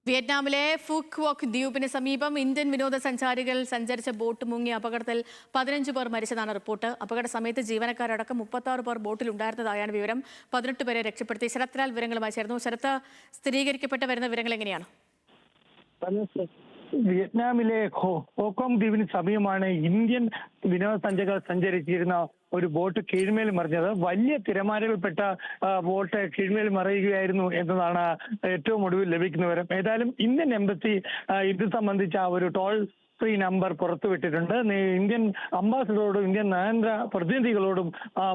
വിയറ്റ്നാമിലെ ഫുക് walk ദ്വീപിന് സമീപം Indian വിനോദസഞ്ചാരികൾ സഞ്ചരിച്ച ബോട്ട് മുങ്ങിയ അപകടത്തിൽ 15 പേർ മരിച്ചതാണ് റിപ്പോർട്ട്. അപകട സമയത്ത് ജീവനക്കാരടക്കം 36 പേർ ബോട്ടിലുണ്ടായിരുന്നതായാണ് വിവരം. 18 പേരെ രക്ഷപ്പെടുത്തി. ശരത്ലാൽ വിവരങ്ങളുമായി ചേർന്നു. ശരത്ത്, സ്ഥിരീകരിക്കപ്പെട്ട വരുന്ന വിവരങ്ങൾ എങ്ങനെയാണ്? വിയറ്റ്നാമിലെ ഹോങ്കോങ് ദ്വീപിന് സമീപമാണ് ഇന്ത്യൻ വിനോദസഞ്ചാരികൾ സഞ്ചരിച്ചിരുന്ന ഒരു ബോട്ട് കീഴ്മേൽ മറിഞ്ഞത്. വലിയ തിരമാലകൾപ്പെട്ട ബോട്ട് കീഴ്മേൽ മറിയുകയായിരുന്നു എന്നതാണ് ഏറ്റവും ഒടുവിൽ ലഭിക്കുന്ന വിവരം. ഏതായാലും ഇന്ത്യൻ എംബസി ഇത് സംബന്ധിച്ച ഒരു ടോൾ ഫ്രീ നമ്പർ പുറത്തുവിട്ടിട്ടുണ്ട്. ഇന്ത്യൻ അംബാസിഡറോടും ഇന്ത്യൻ നയതന്ത്ര പ്രതിനിധികളോടും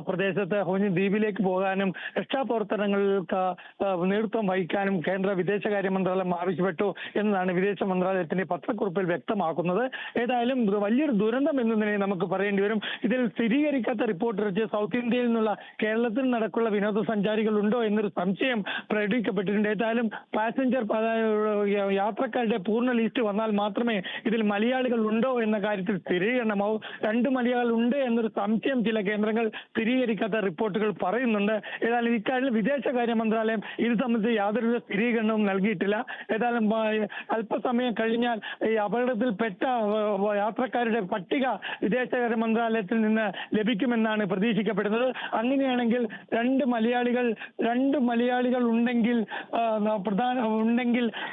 പ്രദേശത്ത് ദ്വീപിലേക്ക് പോകാനും രക്ഷാപ്രവർത്തനങ്ങൾക്ക് നേതൃത്വം വഹിക്കാനും കേന്ദ്ര വിദേശകാര്യ മന്ത്രാലയം ആവശ്യപ്പെട്ടു എന്നതാണ് വിദേശ മന്ത്രാലയത്തിന്റെ പത്രക്കുറിപ്പിൽ വ്യക്തമാക്കുന്നത്. ഏതായാലും വലിയൊരു ദുരന്തം എന്ന് തന്നെ നമുക്ക് പറയേണ്ടി വരും. ഇതിൽ സ്ഥിരീകരിക്കാത്ത റിപ്പോർട്ട് വെച്ച് സൗത്ത് ഇന്ത്യയിൽ നിന്നുള്ള കേരളത്തിൽ നടക്കുള്ള വിനോദസഞ്ചാരികൾ ഉണ്ടോ എന്നൊരു സംശയം പ്രകടിപ്പിക്കപ്പെട്ടിട്ടുണ്ട്. ഏതായാലും പാസഞ്ചർ യാത്രക്കാരുടെ പൂർണ്ണ ലിസ്റ്റ് വന്നാൽ മാത്രമേ ഇതിൽ മലയാളികൾ ഉണ്ടോ എന്ന കാര്യത്തിൽ സ്ഥിരീകരണമാവും. 2 മലയാളികൾ ഉണ്ട് എന്നൊരു സംശയം ചില കേന്ദ്രങ്ങൾ സ്ഥിരീകരിക്കാത്ത റിപ്പോർട്ടുകൾ പറയുന്നുണ്ട്. ഏതായാലും ഇക്കാര്യത്തിൽ വിദേശകാര്യ മന്ത്രാലയം ഇത് സംബന്ധിച്ച് യാതൊരു സ്ഥിരീകരണവും നൽകിയിട്ടില്ല. ഏതായാലും അല്പസമയം കഴിഞ്ഞാൽ ഈ അപകടത്തിൽപ്പെട്ട യാത്രക്കാരുടെ പട്ടിക വിദേശകാര്യ മന്ത്രാലയത്തിൽ നിന്ന് ലഭിക്കുമെന്നാണ് പ്രതീക്ഷിക്കപ്പെടുന്നത്. അങ്ങനെയാണെങ്കിൽ 2 മലയാളികൾ ഉണ്ടെങ്കിൽ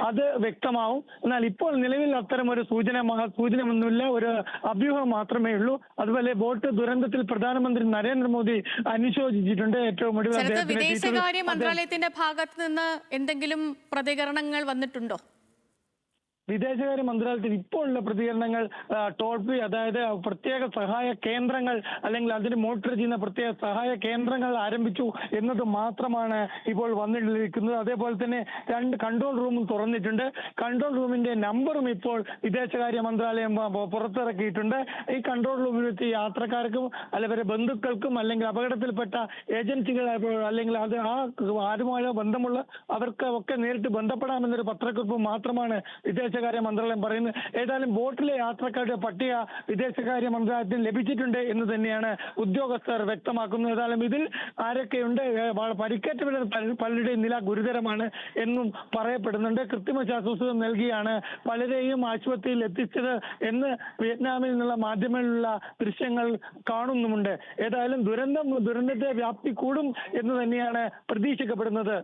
അത് വ്യക്തമാവും. എന്നാൽ ഇപ്പോൾ നിലവിൽ അത്തരം ഒരു സൂചനയൊന്നുമില്ല, ഒരു അഭ്യൂഹം മാത്രമേ ഉള്ളൂ. അതുപോലെ ബോട്ട് ദുരന്തത്തിൽ പ്രധാനമന്ത്രി നരേന്ദ്രമോദി അനുശോചിച്ചിട്ടുണ്ട്. ഏറ്റവും ഒടുവിൽ വിദേശകാര്യ മന്ത്രാലയത്തിന്റെ ഭാഗത്ത് നിന്ന് എന്തെങ്കിലും പ്രതികരണങ്ങൾ വന്നിട്ടുണ്ടോ? വിദേശകാര്യ മന്ത്രാലയത്തിൽ ഇപ്പോഴുള്ള പ്രതികരണങ്ങൾ ടോൾ ഫ്രീ, അതായത് പ്രത്യേക സഹായ കേന്ദ്രങ്ങൾ അല്ലെങ്കിൽ അതിന് മോണിറ്റർ ചെയ്യുന്ന പ്രത്യേക സഹായ കേന്ദ്രങ്ങൾ ആരംഭിച്ചു എന്നത് മാത്രമാണ് ഇപ്പോൾ വന്നിരിക്കുന്നത്. അതേപോലെ തന്നെ 2 കൺട്രോൾ റൂമും തുറന്നിട്ടുണ്ട്. കൺട്രോൾ റൂമിന്റെ നമ്പറും ഇപ്പോൾ വിദേശകാര്യ മന്ത്രാലയം പുറത്തിറക്കിയിട്ടുണ്ട്. ഈ കൺട്രോൾ റൂമിലെത്തി യാത്രക്കാർക്കും അല്ലെങ്കിൽ ബന്ധുക്കൾക്കും അല്ലെങ്കിൽ അപകടത്തിൽപ്പെട്ട ഏജൻസികൾ അല്ലെങ്കിൽ അത് ആരുമായോ ബന്ധമുള്ള അവർക്ക് ഒക്കെ നേരിട്ട് ബന്ധപ്പെടാമെന്നൊരു പത്രക്കുറിപ്പ് മാത്രമാണ് വിദേശകാര്യ മന്ത്രാലയം പറയുന്നത്. ഏതായാലും ബോട്ടിലെ യാത്രക്കാരുടെ പട്ടിക വിദേശകാര്യ മന്ത്രാലയത്തിന് ലഭിച്ചിട്ടുണ്ട് എന്ന് തന്നെയാണ് ഉദ്യോഗസ്ഥർ വ്യക്തമാക്കുന്നത്. ഏതായാലും ഇതിൽ ആരൊക്കെയുണ്ട്, പരിക്കേറ്റവരുടെ പലരുടെയും നില ഗുരുതരമാണ് എന്നും പറയപ്പെടുന്നുണ്ട്. കൃത്രിമ ശ്വാസോച്ഛ്വാസം നൽകിയാണ് പലരെയും ആശുപത്രിയിൽ എത്തിച്ചത് എന്ന് വിയറ്റ്നാമിൽ നിന്നുള്ള മാധ്യമങ്ങളിലുള്ള ദൃശ്യങ്ങൾ കാണുന്നുമുണ്ട്. ഏതായാലും ദുരന്തത്തെ വ്യാപ്തി കൂടും എന്ന് തന്നെയാണ് പ്രതീക്ഷിക്കപ്പെടുന്നത്.